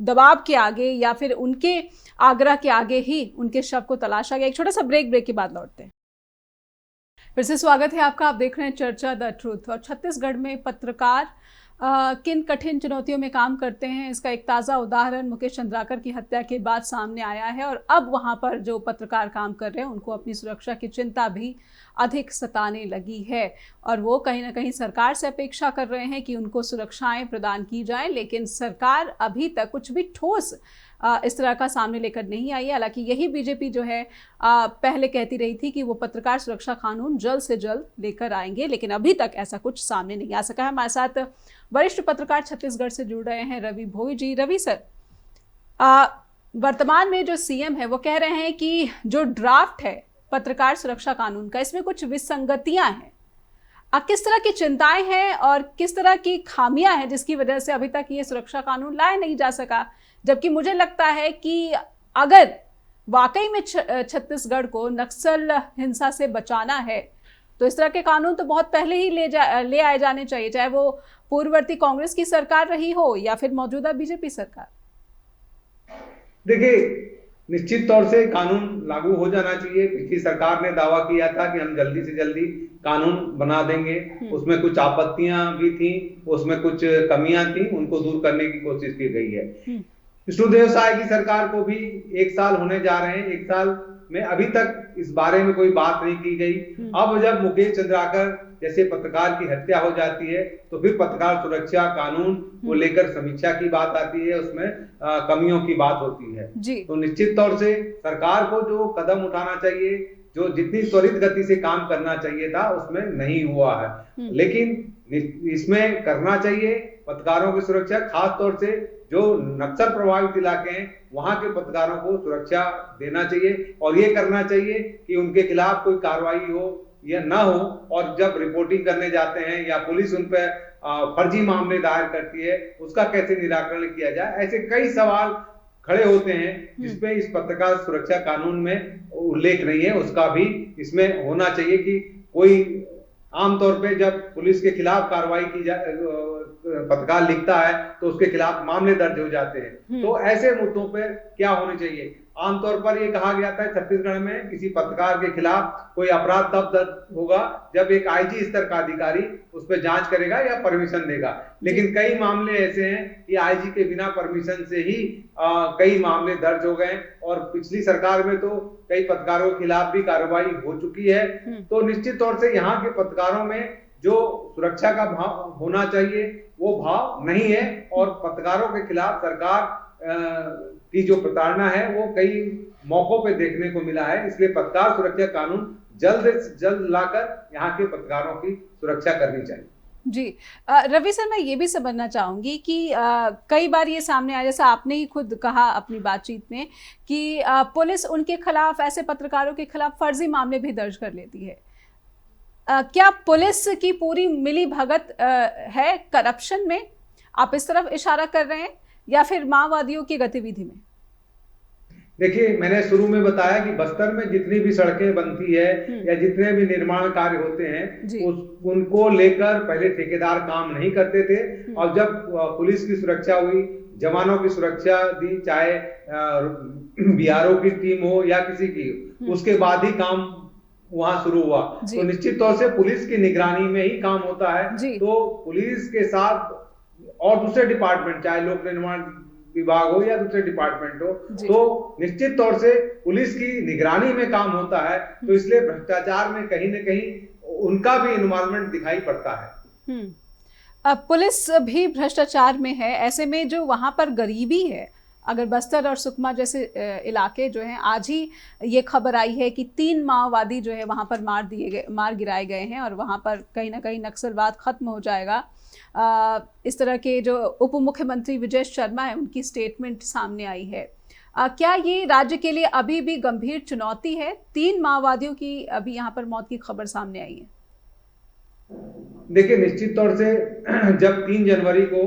दबाव के आगे या फिर उनके आग्रह के आगे ही उनके शव को तलाशा गया। एक छोटा सा ब्रेक के बाद लौटते हैं। फिर से स्वागत है आपका, आप देख रहे हैं चर्चा द ट्रूथ। और छत्तीसगढ़ में पत्रकार किन कठिन चुनौतियों में काम करते हैं, इसका एक ताज़ा उदाहरण मुकेश चंद्राकर की हत्या के बाद सामने आया है। और अब वहां पर जो पत्रकार काम कर रहे हैं उनको अपनी सुरक्षा की चिंता भी अधिक सताने लगी है, और वो कहीं ना कहीं सरकार से अपेक्षा कर रहे हैं कि उनको सुरक्षाएं प्रदान की जाएं, लेकिन सरकार अभी तक कुछ भी ठोस इस तरह का सामने लेकर नहीं आई है। हालांकि यही बीजेपी जो है पहले कहती रही थी कि वो पत्रकार सुरक्षा कानून जल्द से जल्द लेकर आएंगे, लेकिन अभी तक ऐसा कुछ सामने नहीं आ सका है। हमारे साथ वरिष्ठ पत्रकार छत्तीसगढ़ से जुड़ रहे हैं रवि भोई जी। रवि सर, वर्तमान में जो सीएम है वो कह रहे हैं कि जो ड्राफ्ट है पत्रकार सुरक्षा कानून का, इसमें कुछ विसंगतियां हैं। किस तरह की चिंताएं हैं और किस तरह की खामियां हैं जिसकी वजह से अभी तक ये सुरक्षा कानून लाया नहीं जा सका? जबकि मुझे लगता है कि अगर वाकई में छत्तीसगढ़ को नक्सल हिंसा से बचाना है तो इस तरह के कानून तो बहुत पहले ही ले आए जाने चाहिए, चाहे वो पूर्ववर्ती कांग्रेस की सरकार रही हो या फिर मौजूदा बीजेपी सरकार। देखिए, निश्चित तौर से कानून लागू हो जाना चाहिए। पिछली सरकार ने दावा किया था कि हम जल्दी से जल्दी कानून बना देंगे, उसमें कुछ आपत्तियां भी थी, उसमें कुछ कमियां थी, उनको दूर करने की कोशिश की गई है। विष्णुदेव साय की सरकार को भी 1 साल होने जा रहे हैं, 1 साल में अभी तक इस बारे में कोई बात नहीं की गई। अब जब मुकेश चंद्राकर जैसे पत्रकार की हत्या हो जाती है तो फिर पत्रकार सुरक्षा कानून को लेकर समीक्षा की बात आती है, उसमें कमियों की बात होती है। तो निश्चित तौर से सरकार को जो कदम उठाना चाहिए, जो जितनी त्वरित गति से काम करना चाहिए था, उसमें नहीं हुआ है। लेकिन इसमें करना चाहिए पत्रकारों की सुरक्षा, खास तौर से जो नक्सल प्रभावित इलाके हैं वहां के पत्रकारों को सुरक्षा देना चाहिए और ये करना चाहिए कि उनके खिलाफ कोई कार्रवाई हो या ना हो, और जब रिपोर्टिंग करने जाते हैं या पुलिस उन पर फर्जी मामले दायर करती है उसका कैसे निराकरण किया जाए। ऐसे कई सवाल खड़े होते हैं जिसमें इस पत्रकार सुरक्षा कानून में उल्लेख नहीं है, उसका भी इसमें होना चाहिए कि कोई आमतौर पे जब पुलिस के खिलाफ कार्रवाई की जाए, पत्रकार लिखता है तो उसके खिलाफ मामले दर्ज हो जाते हैं। तो ऐसे मुद्दों पर क्या होने चाहिए? आमतौर पर ये कहा गया था छत्तीसगढ़ में किसी पत्रकार के खिलाफ कोई अपराध तब दर्ज होगा जब एक आईजी स्तर का अधिकारी उस पर जांच करेगा या परमिशन देगा। लेकिन कई मामले ऐसे हैं कि आईजी के बिना परमिशन से ही कई मामले दर्ज हो गए और पिछली सरकार में तो कई पत्रकारों के खिलाफ भी कार्रवाई हो चुकी है। तो निश्चित तौर से यहाँ के पत्रकारों में जो सुरक्षा का भाव होना चाहिए वो भाव नहीं है और पत्रकारों के खिलाफ सरकार की जो प्रताड़ना है वो कई मौकों पे देखने को मिला है। इसलिए पत्रकार सुरक्षा कानून जल्द से जल्द लाकर यहाँ के पत्रकारों की सुरक्षा करनी चाहिए। जी रवि सर, मैं ये भी समझना चाहूंगी कि कई बार ये सामने आया, जैसा आपने ही खुद कहा अपनी बातचीत में कि पुलिस उनके खिलाफ, ऐसे पत्रकारों के खिलाफ फर्जी मामले भी दर्ज कर लेती है। क्या पुलिस की पूरी मिली भगत है करप्शन में? आप इस तरफ इशारा कर रहे हैं या फिर माओवादियों की गतिविधि में? देखिए, मैंने शुरू में बताया कि बस्तर में जितनी भी सड़कें बनती है या जितने भी निर्माण कार्य होते हैं उनको लेकर पहले ठेकेदार काम नहीं करते थे और जब पुलिस की सुरक्षा हुई, जवानों की सुरक्षा दी, चाहे बीआरओ की टीम हो या किसी की, उसके बाद ही काम वहां शुरू हुआ। तो निश्चित तौर से पुलिस की निगरानी में ही काम होता है। तो पुलिस के साथ और दूसरे डिपार्टमेंट, चाहे लोक निर्माण विभाग हो या दूसरे डिपार्टमेंट हो, तो निश्चित तौर से पुलिस की निगरानी में काम होता है। तो इसलिए भ्रष्टाचार में कहीं न कहीं उनका भी इन्वॉल्वमेंट दिखाई पड़ता है। अब पुलिस भी भ्रष्टाचार में है, ऐसे में जो वहां पर गरीबी है, अगर बस्तर और सुकमा जैसे इलाके जो हैं, आज ही ये खबर आई है कि 3 माओवादी जो है वहां पर मार गिराए गए हैं और वहां पर कहीं ना कहीं नक्सलवाद खत्म हो जाएगा। इस तरह के जो उप मुख्यमंत्री विजय शर्मा है, उनकी स्टेटमेंट सामने आई है। क्या ये राज्य के लिए अभी भी गंभीर चुनौती है? 3 माओवादियों की अभी यहाँ पर मौत की खबर सामने आई है। देखिए, निश्चित तौर से जब 3 जनवरी को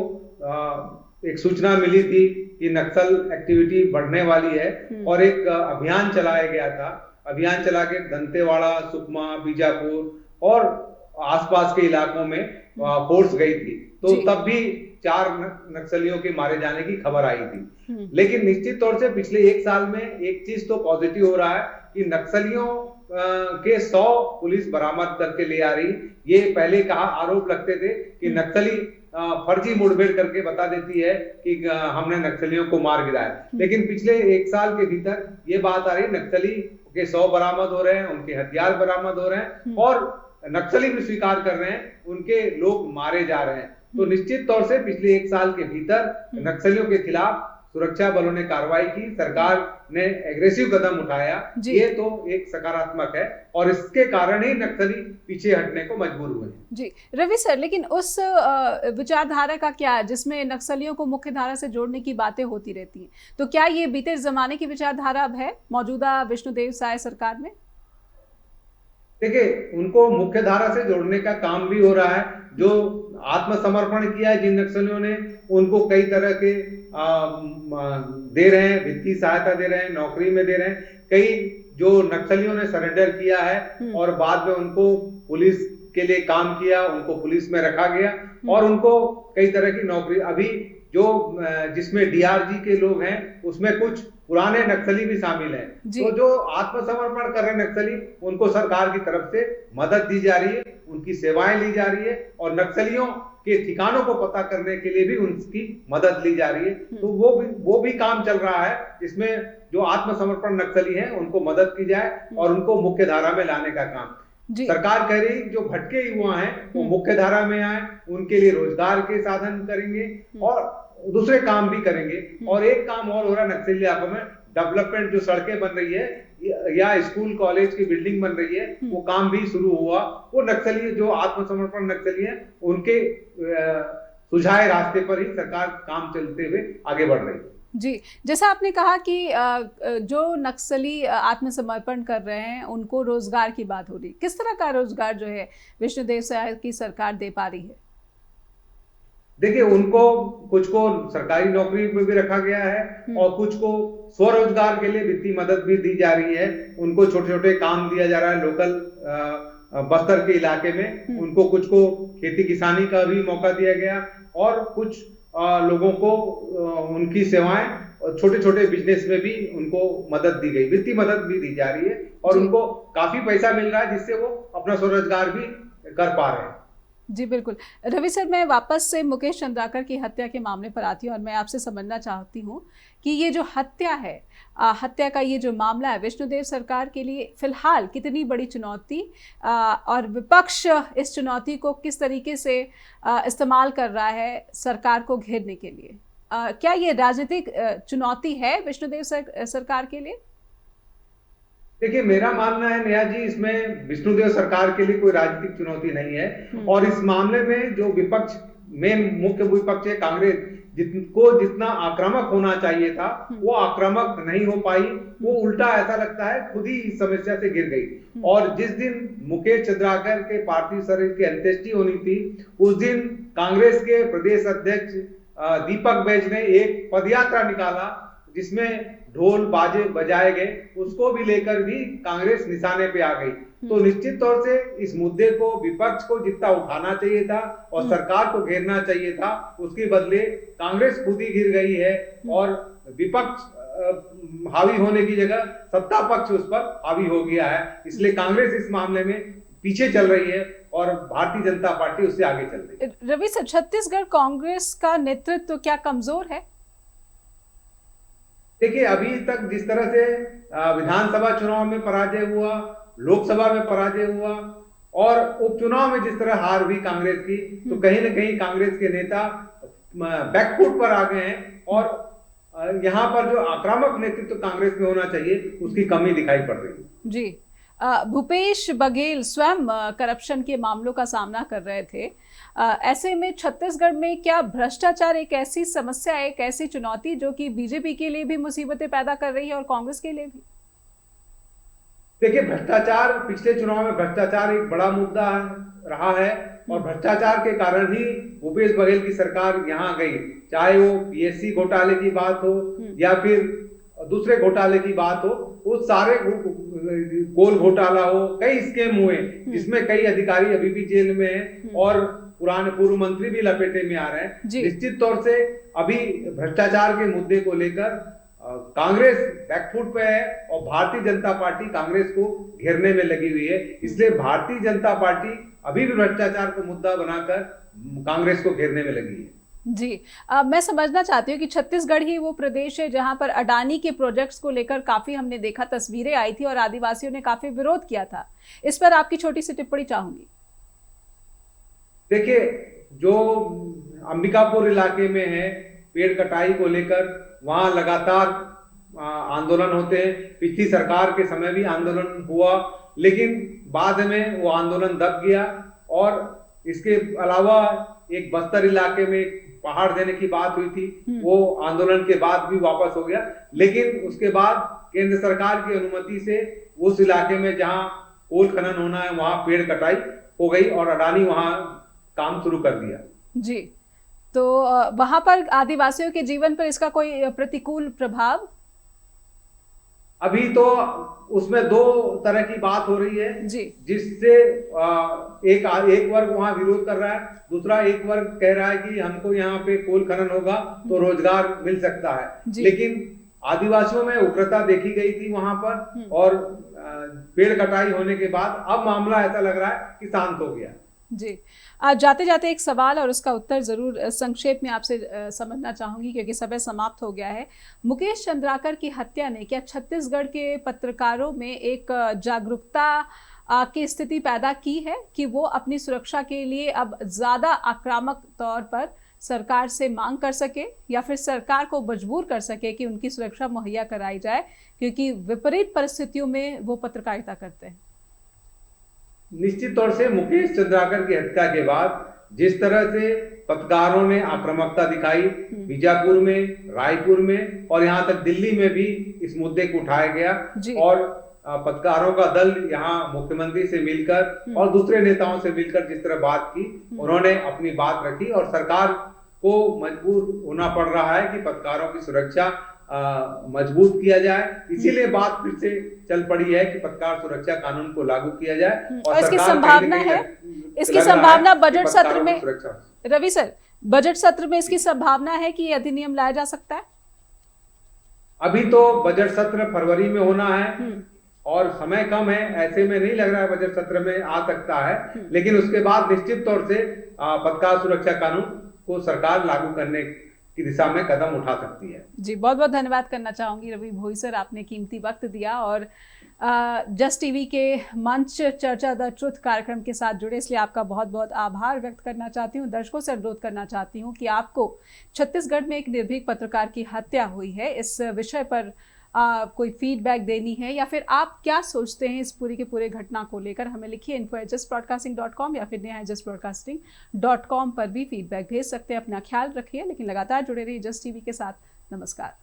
एक सूचना मिली थी कि नक्सल एक्टिविटी बढ़ने वाली है और एक अभियान चलाया गया था, अभियान चला के दंतेवाड़ा, सुकमा, बीजापुर और आसपास के इलाकों में फोर्स गई थी, तो तब भी 4 नक्सलियों के मारे जाने की खबर आई थी। लेकिन निश्चित तौर से पिछले 1 साल में एक चीज तो पॉजिटिव हो रहा है कि नक्सलियों के 100 पुलिस बरामद करके ले आ रही। ये पहले कहा आरोप लगते थे कि नक्सली फर्जी मुठभेड़ करके बता देती है कि हमने नक्सलियों को मार गिराया, लेकिन पिछले 1 साल के भीतर ये बात आ रही नक्सली के 100 बरामद हो रहे हैं, उनके हथियार बरामद हो रहे हैं और नक्सली भी स्वीकार कर रहे हैं उनके लोग मारे जा रहे हैं। तो निश्चित तौर से पिछले 1 साल के भीतर नक्सलियों के खिलाफ सुरक्षा बलों ने कार्रवाई की, सरकार ने एग्रेसिव कदम उठाया, ये तो एक सकारात्मक है और इसके कारण ही नक्सली पीछे हटने को मजबूर हुए हैं। जी रवि सर, लेकिन उस विचारधारा का क्या, जिसमें नक्सलियों को मुख्य धारा से जोड़ने की बातें होती रहती हैं, तो क्या ये बीते जमाने की विचारधारा अब है मौजूदा विष्णुदेव साय सरकार में? देखिए, उनको मुख्य धारा से जोड़ने का काम भी हो रहा है। जो आत्मसमर्पण किया है जिन नक्सलियों ने, उनको कई तरह के दे रहे हैं, वित्तीय सहायता दे रहे हैं, नौकरी में दे रहे हैं। कई जो नक्सलियों ने सरेंडर किया है और बाद में उनको पुलिस के लिए काम किया, उनको पुलिस में रखा गया और उनको कई तरह की नौकरी। अभी जो जिसमें डीआरजी के लोग हैं, उसमें कुछ पुराने नक्सली भी शामिल हैं। तो जो आत्मसमर्पण कर रहे नक्सली, उनको सरकार की तरफ से मदद दी जा रही है, उनकी सेवाएं ली जा रही है और नक्सलियों के ठिकानों को पता करने के लिए भी उनकी मदद ली जा रही है। तो वो भी काम चल रहा है, जिसमें जो आत्मसमर्पण नक्सली हैं उनको मदद की जाए और उनको मुख्य धारा में लाने का काम सरकार कह रही। जो भटके युवा हैं वो मुख्य धारा में आए, उनके लिए रोजगार के साधन करेंगे और दूसरे काम भी करेंगे। और एक काम और हो रहा है नक्सली इलाकों में, डेवलपमेंट, जो सड़कें बन रही है या स्कूल कॉलेज की बिल्डिंग बन रही है, वो काम भी शुरू हुआ। वो नक्सली, जो आत्मसमर्पण नक्सली हैं, उनके सुझाए रास्ते पर ही सरकार काम चलते हुए आगे बढ़ रही है। जी, जैसा आपने कहा कि जो नक्सली आत्मसमर्पण कर रहे हैं उनको रोजगार की बात हो रही, किस तरह का रोजगार जो है विष्णुदेव साय की सरकार दे पा रही है? देखिए, उनको कुछ को सरकारी नौकरी पे भी रखा गया है और कुछ को स्वरोजगार के लिए वित्तीय मदद भी दी जा रही है। उनको छोटे छोटे काम दिया जा रहा है लोकल बस्तर के इलाके में। उनको कुछ को खेती किसानी का भी मौका दिया गया और कुछ लोगों को उनकी सेवाएं छोटे छोटे बिजनेस में भी उनको मदद दी गई, वित्तीय मदद भी दी जा रही है और उनको काफी पैसा मिल रहा है, जिससे वो अपना स्वरोजगार भी कर पा रहे हैं। जी बिल्कुल। रवि सर, मैं वापस से मुकेश चंद्राकर की हत्या के मामले पर आती हूँ और मैं आपसे समझना चाहती हूँ कि ये जो हत्या है, हत्या का ये जो मामला है, विष्णुदेव सरकार के लिए फिलहाल कितनी बड़ी चुनौती और विपक्ष इस चुनौती को किस तरीके से इस्तेमाल कर रहा है सरकार को घेरने के लिए? क्या ये राजनीतिक चुनौती है विष्णुदेव सरकार के लिए? देखिए, मेरा मानना है नेहा जी, इसमें विष्णुदेव सरकार के लिए कोई राजनीतिक चुनौती नहीं है। और इस मामले में जो विपक्ष, मुख्य विपक्ष है कांग्रेस, जितना आक्रामक होना चाहिए था वो आक्रामक नहीं हो पाई। वो उल्टा ऐसा लगता है खुद ही इस समस्या से गिर गई। और जिस दिन मुकेश चंद्राकर के पार्थिव शरीर की अंत्येष्टि होनी थी, उस दिन कांग्रेस के प्रदेश अध्यक्ष दीपक बैज ने एक पदयात्रा निकाला जिसमें ढोल बाजे बजाए गए, उसको भी लेकर भी कांग्रेस निशाने पे आ गई। तो निश्चित तौर से इस मुद्दे को विपक्ष को जितना उठाना चाहिए था और सरकार को घेरना चाहिए था, उसके बदले कांग्रेस खुद ही गिर गई है और विपक्ष हावी होने की जगह सत्ता पक्ष उस पर हावी हो गया है। इसलिए कांग्रेस इस मामले में पीछे चल रही है और भारतीय जनता पार्टी उससे आगे चल रही है। रवि सर, छत्तीसगढ़ कांग्रेस का नेतृत्व क्या कमजोर है? देखिए, अभी तक जिस तरह से विधानसभा चुनाव में पराजय हुआ, लोकसभा में पराजय हुआ और उपचुनाव में जिस तरह हार हुई कांग्रेस की, तो कहीं ना कहीं कांग्रेस के नेता बैकफुट पर आ गए हैं और यहाँ पर जो आक्रामक नेतृत्व कांग्रेस में होना चाहिए उसकी कमी दिखाई पड़ रही है। जी, भूपेश बघेल स्वयं करप्शन के मामलों का सामना कर रहे थे। ऐसे में छत्तीसगढ़ में क्या भ्रष्टाचार एक ऐसी समस्या, एक ऐसी चुनौती जो कि बीजेपी के लिए भी मुसीबतें पैदा कर रही है और कांग्रेस के लिए भी? देखिए, भ्रष्टाचार, पिछले चुनाव में भ्रष्टाचार एक बड़ा मुद्दा रहा है और भ्रष्टाचार के कारण ही भूपेश बघेल की सरकार यहाँ गई। चाहे वो पीएससी घोटाले की बात हो या फिर दूसरे घोटाले की बात हो, वो सारे कोल घोटाला हो, कई स्कीम हुए जिसमें कई अधिकारी अभी भी जेल में हैं और पुराने पूर्व मंत्री भी लपेटे में आ रहे हैं। निश्चित तौर से अभी भ्रष्टाचार के मुद्दे को लेकर कांग्रेस बैकफुट पे है और भारतीय जनता पार्टी कांग्रेस को घेरने में लगी हुई है। इसलिए भारतीय जनता पार्टी अभी भी भ्रष्टाचार को मुद्दा बनाकर कांग्रेस को घेरने में लगी है। जी, मैं समझना चाहती हूँ कि छत्तीसगढ़ ही वो प्रदेश है जहां पर अडानी के प्रोजेक्ट्स को लेकर काफी हमने देखा, तस्वीरें आई थी और आदिवासियों ने काफी विरोध किया था। इस पर आपकी छोटी सी टिप्पणी चाहूंगी। देखिए, जो अंबिकापुर इलाके में है, पेड़ कटाई को लेकर वहां लगातार आंदोलन होते हैं। पिछली सरकार के समय भी आंदोलन हुआ, लेकिन बाद में वो आंदोलन दब गया। और इसके अलावा एक बस्तर इलाके में पहाड़ देने की बात हुई थी, वो आंदोलन के बाद भी वापस हो गया। लेकिन उसके बाद केंद्र सरकार की अनुमति से उस इलाके में जहां कोल खनन होना है वहां पेड़ कटाई हो गई और अडानी वहां काम शुरू कर दिया। जी, तो वहां पर आदिवासियों के जीवन पर इसका कोई प्रतिकूल प्रभाव? अभी तो उसमें दो तरह की बात हो रही है जी। जिससे एक वर्ग वहां विरोध कर रहा है, दूसरा एक वर्ग कह रहा है कि हमको यहाँ पे कोल खनन होगा तो रोजगार मिल सकता है। लेकिन आदिवासियों में उग्रता देखी गई थी वहां पर, और पेड़ कटाई होने के बाद अब मामला ऐसा लग रहा है कि शांत हो गया। जी, आज जाते जाते एक सवाल और उसका उत्तर ज़रूर संक्षेप में आपसे समझना चाहूँगी क्योंकि समय समाप्त हो गया है। मुकेश चंद्राकर की हत्या ने क्या छत्तीसगढ़ के पत्रकारों में एक जागरूकता की स्थिति पैदा की है कि वो अपनी सुरक्षा के लिए अब ज़्यादा आक्रामक तौर पर सरकार से मांग कर सके या फिर सरकार को मजबूर कर सके कि उनकी सुरक्षा मुहैया कराई जाए, क्योंकि विपरीत परिस्थितियों में वो पत्रकारिता करते हैं? निश्चित तौर से मुकेश चंद्राकर की हत्या के बाद जिस तरह से पत्रकारों ने आक्रामकता दिखाई, बीजापुर में, रायपुर में और यहाँ तक दिल्ली में भी इस मुद्दे को उठाया गया, और पत्रकारों का दल यहाँ मुख्यमंत्री से मिलकर और दूसरे नेताओं से मिलकर जिस तरह बात की, उन्होंने अपनी बात रखी और सरकार को मजबूर होना पड़ रहा है कि पत्रकारों की सुरक्षा मजबूत किया जाए। इसीलिए बात फिर से चल पड़ी है कि पत्रकार सुरक्षा कानून को लागू किया जाए, और इसकी संभावना है, इसकी संभावना बजट सत्र में, रवि सर, बजट सत्र में इसकी संभावना है कि ये अधिनियम लाया जा सकता है? अभी तो बजट सत्र फरवरी में होना है और समय कम है, ऐसे में नहीं लग रहा है बजट सत्र में आ सकता है, लेकिन उसके बाद निश्चित तौर से पत्रकार सुरक्षा कानून को सरकार लागू करने की दिशा में कदम उठा सकती है। जी, बहुत बहुत धन्यवाद करना चाहूंगी रवि भोई सर, आपने कीमती वक्त दिया और जस्ट टीवी के मंच चर्चा द ट्रुथ कार्यक्रम के साथ जुड़े, इसलिए आपका बहुत बहुत आभार व्यक्त करना चाहती हूँ। दर्शकों से अनुरोध करना चाहती हूँ कि आपको छत्तीसगढ़ में एक निर्भीक पत्रकार की हत्या हुई है, इस विषय पर कोई फीडबैक देनी है या फिर आप क्या सोचते हैं इस पूरी के पूरे घटना को लेकर, हमें लिखिए info@justbroadcasting.com या फिर neha@justbroadcasting.com पर भी फीडबैक भेज सकते हैं। अपना ख्याल रखिए, लेकिन लगातार जुड़े रहिए जस्ट टीवी के साथ। नमस्कार।